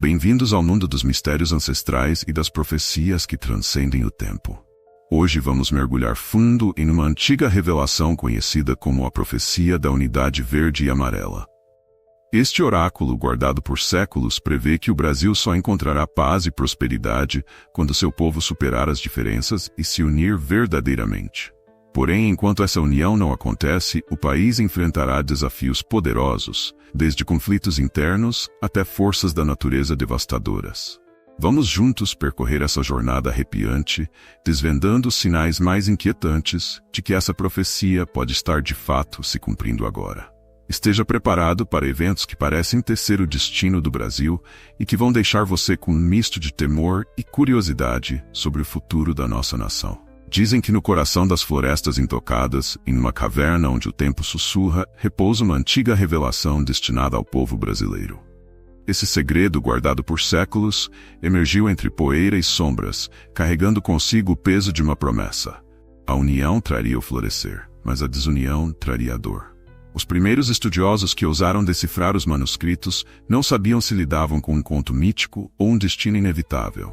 Bem-vindos ao mundo dos mistérios ancestrais e das profecias que transcendem o tempo. Hoje vamos mergulhar fundo em uma antiga revelação conhecida como a profecia da unidade verde e amarela. Este oráculo, guardado por séculos, prevê que o Brasil só encontrará paz e prosperidade quando seu povo superar as diferenças e se unir verdadeiramente. Porém, enquanto essa união não acontece, o país enfrentará desafios poderosos, desde conflitos internos até forças da natureza devastadoras. Vamos juntos percorrer essa jornada arrepiante, desvendando os sinais mais inquietantes de que essa profecia pode estar de fato se cumprindo agora. Esteja preparado para eventos que parecem tecer o destino do Brasil e que vão deixar você com um misto de temor e curiosidade sobre o futuro da nossa nação. Dizem que no coração das florestas intocadas, em uma caverna onde o tempo sussurra, repousa uma antiga revelação destinada ao povo brasileiro. Esse segredo, guardado por séculos, emergiu entre poeira e sombras, carregando consigo o peso de uma promessa. A união traria o florescer, mas a desunião traria a dor. Os primeiros estudiosos que ousaram decifrar os manuscritos não sabiam se lidavam com um conto mítico ou um destino inevitável.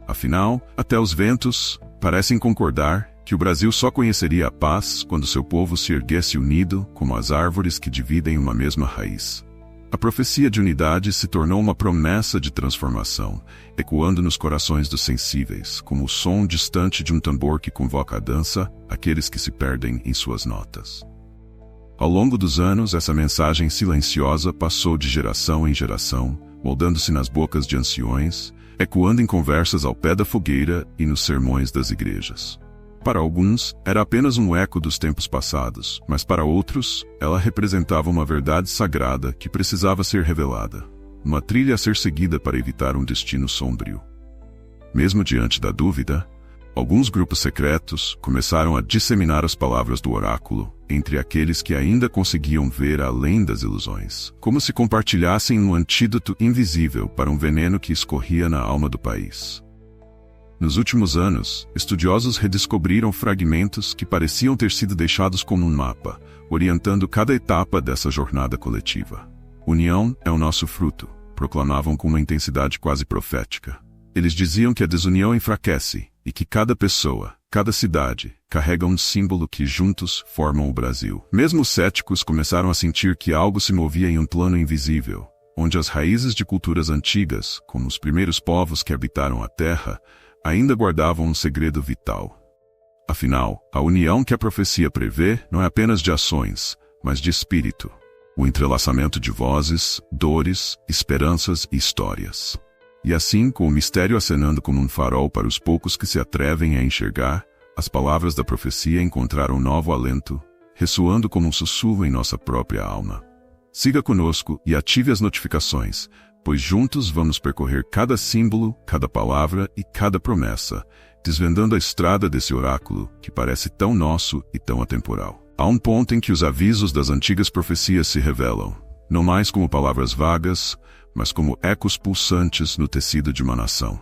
Afinal, até os ventos parecem concordar que o Brasil só conheceria a paz quando seu povo se erguesse unido como as árvores que dividem uma mesma raiz. A profecia de unidade se tornou uma promessa de transformação, ecoando nos corações dos sensíveis, como o som distante de um tambor que convoca à dança aqueles que se perdem em suas notas. Ao longo dos anos, essa mensagem silenciosa passou de geração em geração, moldando-se nas bocas de anciões, ecoando em conversas ao pé da fogueira e nos sermões das igrejas. Para alguns, era apenas um eco dos tempos passados, mas para outros, ela representava uma verdade sagrada que precisava ser revelada, uma trilha a ser seguida para evitar um destino sombrio. Mesmo diante da dúvida, alguns grupos secretos começaram a disseminar as palavras do oráculo entre aqueles que ainda conseguiam ver além das ilusões, como se compartilhassem um antídoto invisível para um veneno que escorria na alma do país. Nos últimos anos, estudiosos redescobriram fragmentos que pareciam ter sido deixados como um mapa, orientando cada etapa dessa jornada coletiva. União é o nosso fruto, proclamavam com uma intensidade quase profética. Eles diziam que a desunião enfraquece e que cada pessoa, cada cidade, carrega um símbolo que juntos formam o Brasil. Mesmo os céticos começaram a sentir que algo se movia em um plano invisível, onde as raízes de culturas antigas, como os primeiros povos que habitaram a terra, ainda guardavam um segredo vital. Afinal, a união que a profecia prevê não é apenas de ações, mas de espírito. O entrelaçamento de vozes, dores, esperanças e histórias. E assim, com o mistério acenando como um farol para os poucos que se atrevem a enxergar, as palavras da profecia encontraram novo alento, ressoando como um sussurro em nossa própria alma. Siga conosco e ative as notificações, pois juntos vamos percorrer cada símbolo, cada palavra e cada promessa, desvendando a estrada desse oráculo que parece tão nosso e tão atemporal. Há um ponto em que os avisos das antigas profecias se revelam, não mais como palavras vagas, mas como ecos pulsantes no tecido de uma nação.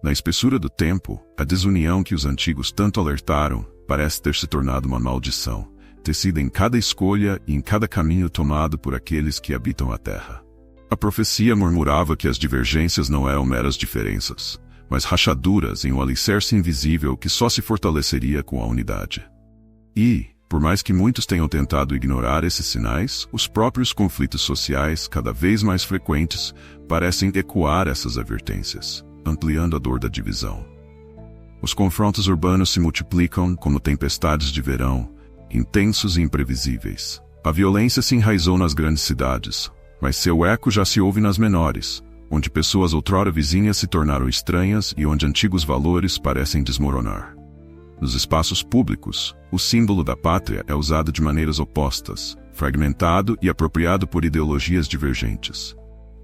Na espessura do tempo, a desunião que os antigos tanto alertaram parece ter se tornado uma maldição, tecida em cada escolha e em cada caminho tomado por aqueles que habitam a terra. A profecia murmurava que as divergências não eram meras diferenças, mas rachaduras em um alicerce invisível que só se fortaleceria com a unidade. E, por mais que muitos tenham tentado ignorar esses sinais, os próprios conflitos sociais, cada vez mais frequentes, parecem ecoar essas advertências, ampliando a dor da divisão. Os confrontos urbanos se multiplicam como tempestades de verão, intensos e imprevisíveis. A violência se enraizou nas grandes cidades, mas seu eco já se ouve nas menores, onde pessoas outrora vizinhas se tornaram estranhas e onde antigos valores parecem desmoronar. Nos espaços públicos, o símbolo da pátria é usado de maneiras opostas, fragmentado e apropriado por ideologias divergentes.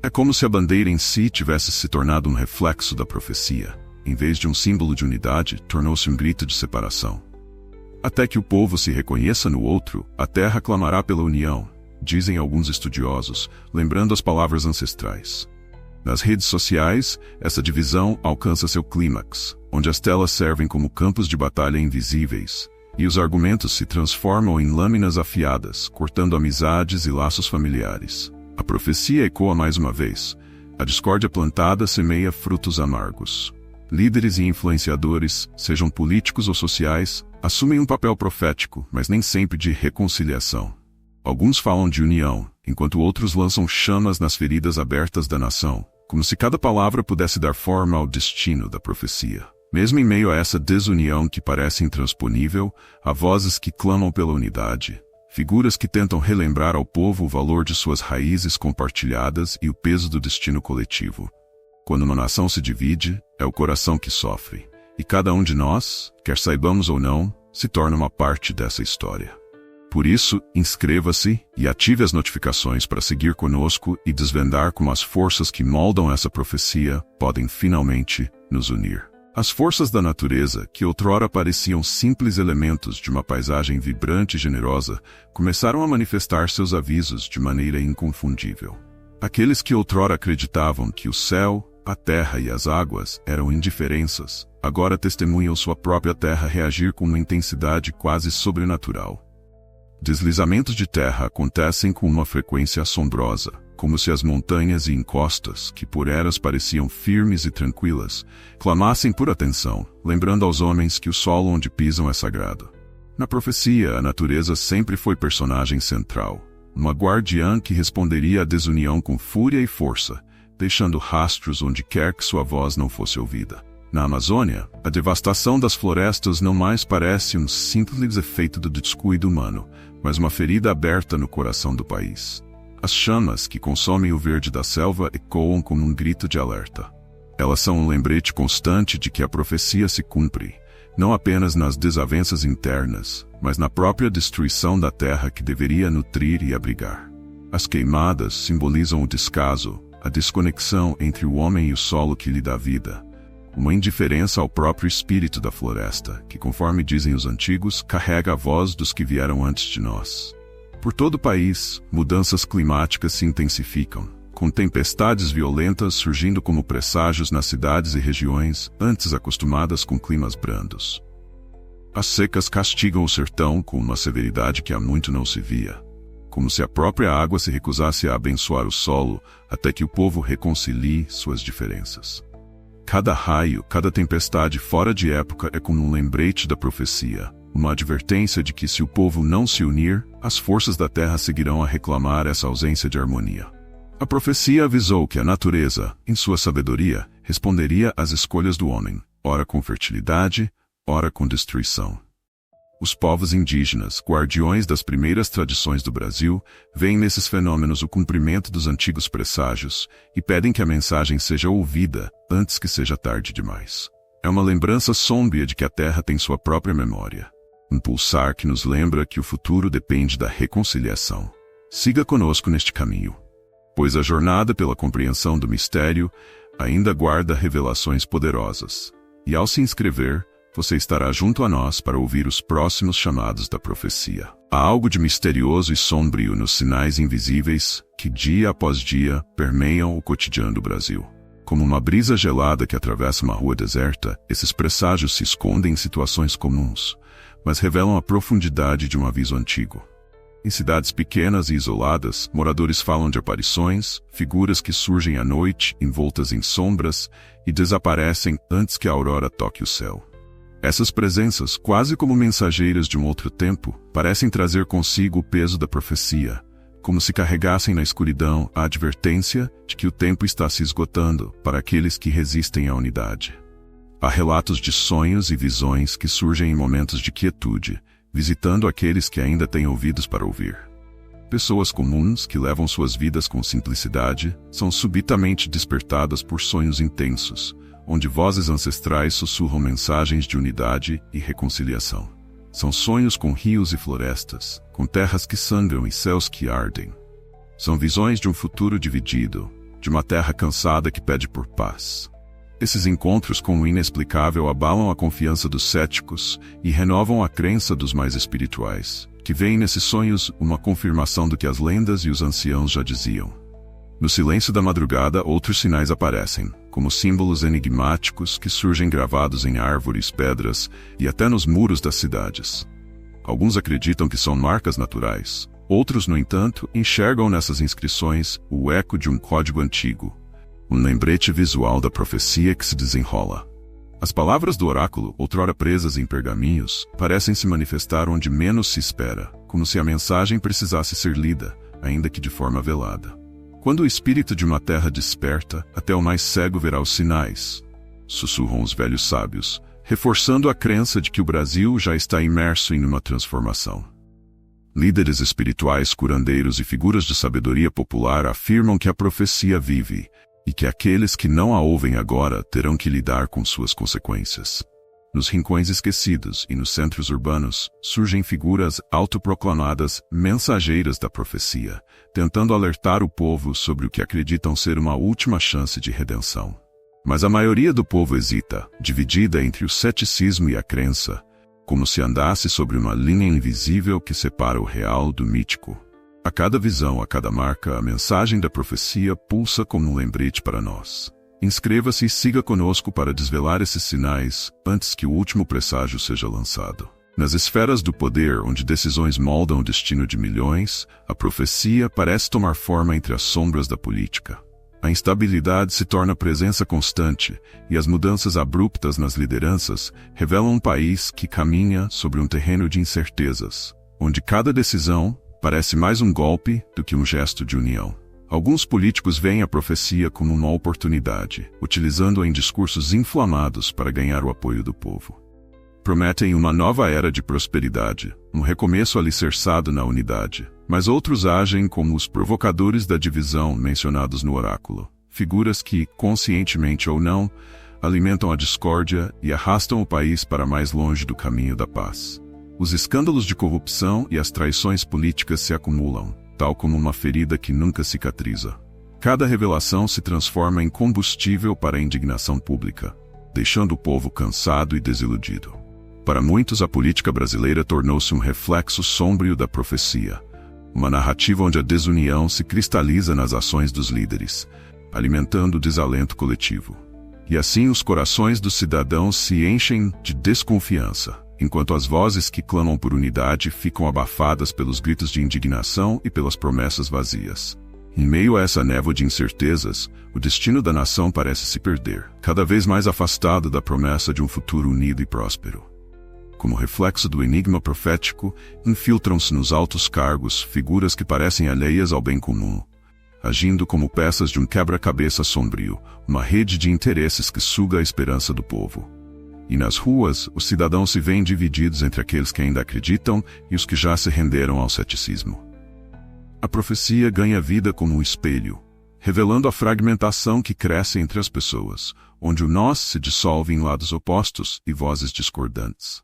É como se a bandeira em si tivesse se tornado um reflexo da profecia. Em vez de um símbolo de unidade, tornou-se um grito de separação. Até que o povo se reconheça no outro, a terra clamará pela união, dizem alguns estudiosos, lembrando as palavras ancestrais. Nas redes sociais, essa divisão alcança seu clímax, onde as telas servem como campos de batalha invisíveis, e os argumentos se transformam em lâminas afiadas, cortando amizades e laços familiares. A profecia ecoa mais uma vez. A discórdia plantada semeia frutos amargos. Líderes e influenciadores, sejam políticos ou sociais, assumem um papel profético, mas nem sempre de reconciliação. Alguns falam de união, enquanto outros lançam chamas nas feridas abertas da nação, como se cada palavra pudesse dar forma ao destino da profecia. Mesmo em meio a essa desunião que parece intransponível, há vozes que clamam pela unidade, figuras que tentam relembrar ao povo o valor de suas raízes compartilhadas e o peso do destino coletivo. Quando uma nação se divide, é o coração que sofre, e cada um de nós, quer saibamos ou não, se torna uma parte dessa história. Por isso, inscreva-se e ative as notificações para seguir conosco e desvendar como as forças que moldam essa profecia podem finalmente nos unir. As forças da natureza, que outrora pareciam simples elementos de uma paisagem vibrante e generosa, começaram a manifestar seus avisos de maneira inconfundível. Aqueles que outrora acreditavam que o céu, a terra e as águas eram indiferenças, agora testemunham sua própria terra reagir com uma intensidade quase sobrenatural. Deslizamentos de terra acontecem com uma frequência assombrosa, como se as montanhas e encostas, que por eras pareciam firmes e tranquilas, clamassem por atenção, lembrando aos homens que o solo onde pisam é sagrado. Na profecia, a natureza sempre foi personagem central, uma guardiã que responderia à desunião com fúria e força, deixando rastros onde quer que sua voz não fosse ouvida. Na Amazônia, a devastação das florestas não mais parece um simples efeito do descuido humano, mas uma ferida aberta no coração do país. As chamas que consomem o verde da selva ecoam como um grito de alerta. Elas são um lembrete constante de que a profecia se cumpre, não apenas nas desavenças internas, mas na própria destruição da terra que deveria nutrir e abrigar. As queimadas simbolizam o descaso, a desconexão entre o homem e o solo que lhe dá vida, uma indiferença ao próprio espírito da floresta, que, conforme dizem os antigos, carrega a voz dos que vieram antes de nós. Por todo o país, mudanças climáticas se intensificam, com tempestades violentas surgindo como presságios nas cidades e regiões antes acostumadas com climas brandos. As secas castigam o sertão com uma severidade que há muito não se via, como se a própria água se recusasse a abençoar o solo até que o povo reconcilie suas diferenças. Cada raio, cada tempestade fora de época é como um lembrete da profecia, uma advertência de que se o povo não se unir, as forças da terra seguirão a reclamar essa ausência de harmonia. A profecia avisou que a natureza, em sua sabedoria, responderia às escolhas do homem, ora com fertilidade, ora com destruição. Os povos indígenas, guardiões das primeiras tradições do Brasil, veem nesses fenômenos o cumprimento dos antigos presságios e pedem que a mensagem seja ouvida antes que seja tarde demais. É uma lembrança sômbria de que a terra tem sua própria memória. Um pulsar que nos lembra que o futuro depende da reconciliação. Siga conosco neste caminho, pois a jornada pela compreensão do mistério ainda guarda revelações poderosas. E ao se inscrever, você estará junto a nós para ouvir os próximos chamados da profecia. Há algo de misterioso e sombrio nos sinais invisíveis que, dia após dia, permeiam o cotidiano do Brasil. Como uma brisa gelada que atravessa uma rua deserta, esses presságios se escondem em situações comuns, mas revelam a profundidade de um aviso antigo. Em cidades pequenas e isoladas, moradores falam de aparições, figuras que surgem à noite, envoltas em sombras, e desaparecem antes que a aurora toque o céu. Essas presenças, quase como mensageiras de um outro tempo, parecem trazer consigo o peso da profecia, como se carregassem na escuridão a advertência de que o tempo está se esgotando para aqueles que resistem à unidade. Há relatos de sonhos e visões que surgem em momentos de quietude, visitando aqueles que ainda têm ouvidos para ouvir. Pessoas comuns que levam suas vidas com simplicidade são subitamente despertadas por sonhos intensos, onde vozes ancestrais sussurram mensagens de unidade e reconciliação. São sonhos com rios e florestas, com terras que sangram e céus que ardem. São visões de um futuro dividido, de uma terra cansada que pede por paz. Esses encontros com o inexplicável abalam a confiança dos céticos e renovam a crença dos mais espirituais, que veem nesses sonhos uma confirmação do que as lendas e os anciãos já diziam. No silêncio da madrugada, outros sinais aparecem, como símbolos enigmáticos que surgem gravados em árvores, pedras e até nos muros das cidades. Alguns acreditam que são marcas naturais. Outros, no entanto, enxergam nessas inscrições o eco de um código antigo, Um lembrete visual da profecia que se desenrola. As palavras do oráculo, outrora presas em pergaminhos, parecem se manifestar onde menos se espera, como se a mensagem precisasse ser lida, ainda que de forma velada. Quando o espírito de uma terra desperta, até o mais cego verá os sinais, sussurram os velhos sábios, reforçando a crença de que o Brasil já está imerso em uma transformação. Líderes espirituais, curandeiros e figuras de sabedoria popular afirmam que a profecia vive, e que aqueles que não a ouvem agora terão que lidar com suas consequências. Nos rincões esquecidos e nos centros urbanos, surgem figuras autoproclamadas mensageiras da profecia, tentando alertar o povo sobre o que acreditam ser uma última chance de redenção. Mas a maioria do povo hesita, dividida entre o ceticismo e a crença, como se andasse sobre uma linha invisível que separa o real do mítico. A cada visão, a cada marca, a mensagem da profecia pulsa como um lembrete para nós. Inscreva-se e siga conosco para desvelar esses sinais antes que o último presságio seja lançado. Nas esferas do poder, onde decisões moldam o destino de milhões, a profecia parece tomar forma entre as sombras da política. A instabilidade se torna presença constante, e as mudanças abruptas nas lideranças revelam um país que caminha sobre um terreno de incertezas, onde cada decisão parece mais um golpe do que um gesto de união. Alguns políticos veem a profecia como uma oportunidade, utilizando-a em discursos inflamados para ganhar o apoio do povo. Prometem uma nova era de prosperidade, um recomeço alicerçado na unidade, mas outros agem como os provocadores da divisão mencionados no oráculo, figuras que, conscientemente ou não, alimentam a discórdia e arrastam o país para mais longe do caminho da paz. Os escândalos de corrupção e as traições políticas se acumulam, tal como uma ferida que nunca cicatriza. Cada revelação se transforma em combustível para a indignação pública, deixando o povo cansado e desiludido. Para muitos, a política brasileira tornou-se um reflexo sômbrio da profecia, uma narrativa onde a desunião se cristaliza nas ações dos líderes, alimentando o desalento coletivo. E assim os corações dos cidadãos se enchem de desconfiança, enquanto as vozes que clamam por unidade ficam abafadas pelos gritos de indignação e pelas promessas vazias. Em meio a essa névoa de incertezas, o destino da nação parece se perder, cada vez mais afastado da promessa de um futuro unido e próspero. Como reflexo do enigma profético, infiltram-se nos altos cargos figuras que parecem alheias ao bem comum, agindo como peças de um quebra-cabeça sombrio, uma rede de interesses que suga a esperança do povo. E nas ruas, os cidadãos se veem divididos entre aqueles que ainda acreditam e os que já se renderam ao ceticismo. A profecia ganha vida como um espelho, revelando a fragmentação que cresce entre as pessoas, onde o nós se dissolve em lados opostos e vozes discordantes.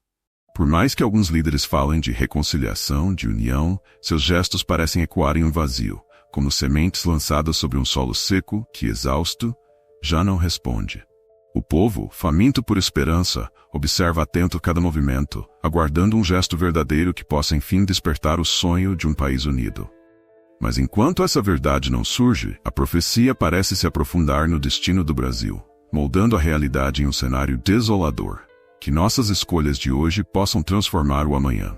Por mais que alguns líderes falem de reconciliação, de união, seus gestos parecem ecoar em um vazio, como sementes lançadas sobre um solo seco que, exausto, já não responde. O povo, faminto por esperança, observa atento cada movimento, aguardando um gesto verdadeiro que possa enfim despertar o sonho de um país unido. Mas enquanto essa verdade não surge, a profecia parece se aprofundar no destino do Brasil, moldando a realidade em um cenário desolador. Que nossas escolhas de hoje possam transformar o amanhã.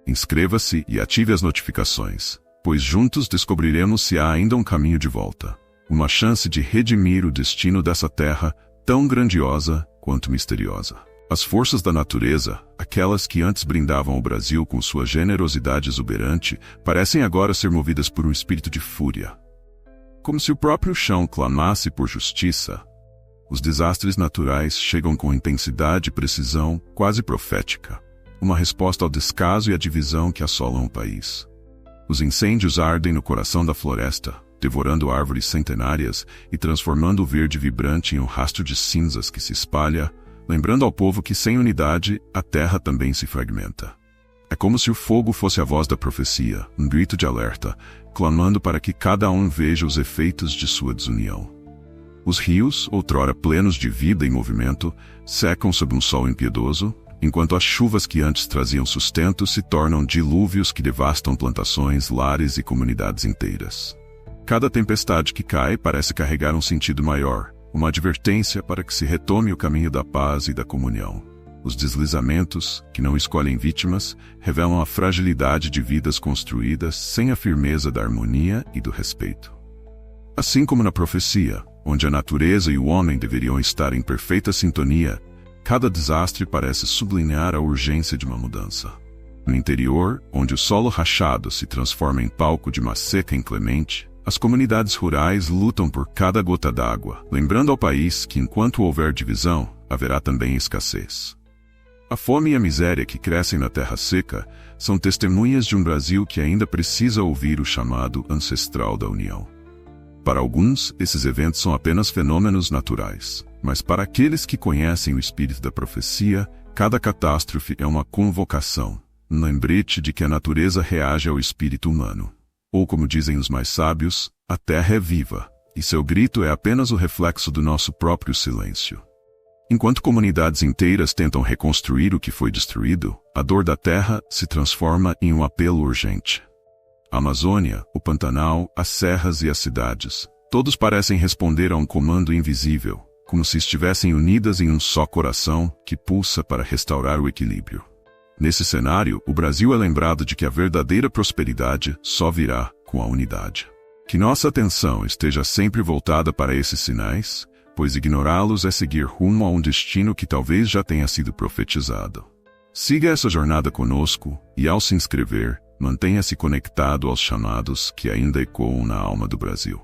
Inscreva-se e ative as notificações, pois juntos descobriremos se há ainda um caminho de volta, uma chance de redimir o destino dessa terra tão grandiosa quanto misteriosa. As forças da natureza, aquelas que antes brindavam o Brasil com sua generosidade exuberante, parecem agora ser movidas por um espírito de fúria. Como se o próprio chão clamasse por justiça, os desastres naturais chegam com intensidade e precisão quase profética, uma resposta ao descaso e à divisão que assolam o país. Os incêndios ardem no coração da floresta, devorando árvores centenárias e transformando o verde vibrante em um rastro de cinzas que se espalha, lembrando ao povo que sem unidade a terra também se fragmenta. É como se o fogo fosse a voz da profecia, um grito de alerta, clamando para que cada um veja os efeitos de sua desunião. Os rios, outrora plenos de vida e movimento, secam sob um sol impiedoso, enquanto as chuvas que antes traziam sustento se tornam dilúvios que devastam plantações, lares e comunidades inteiras. Cada tempestade que cai parece carregar um sentido maior, uma advertência para que se retome o caminho da paz e da comunhão. Os deslizamentos, que não escolhem vítimas, revelam a fragilidade de vidas construídas sem a firmeza da harmonia e do respeito. Assim como na profecia, onde a natureza e o homem deveriam estar em perfeita sintonia, cada desastre parece sublinhar a urgência de uma mudança. No interior, onde o solo rachado se transforma em palco de uma seca inclemente, as comunidades rurais lutam por cada gota d'água, lembrando ao país que enquanto houver divisão, haverá também escassez. A fome e a miséria que crescem na terra seca são testemunhas de um Brasil que ainda precisa ouvir o chamado ancestral da União. Para alguns, esses eventos são apenas fenômenos naturais, mas para aqueles que conhecem o espírito da profecia, cada catástrofe é uma convocação, um lembrete de que a natureza reage ao espírito humano. Ou como dizem os mais sábios, a terra é viva, e seu grito é apenas o reflexo do nosso próprio silêncio. Enquanto comunidades inteiras tentam reconstruir o que foi destruído, a dor da terra se transforma em um apelo urgente. A Amazônia, o Pantanal, as serras e as cidades, todos parecem responder a um comando invisível, como se estivessem unidas em um só coração que pulsa para restaurar o equilíbrio. Nesse cenário, o Brasil é lembrado de que a verdadeira prosperidade só virá com a unidade. Que nossa atenção esteja sempre voltada para esses sinais, pois ignorá-los é seguir rumo a um destino que talvez já tenha sido profetizado. Siga essa jornada conosco e, ao se inscrever, mantenha-se conectado aos chamados que ainda ecoam na alma do Brasil.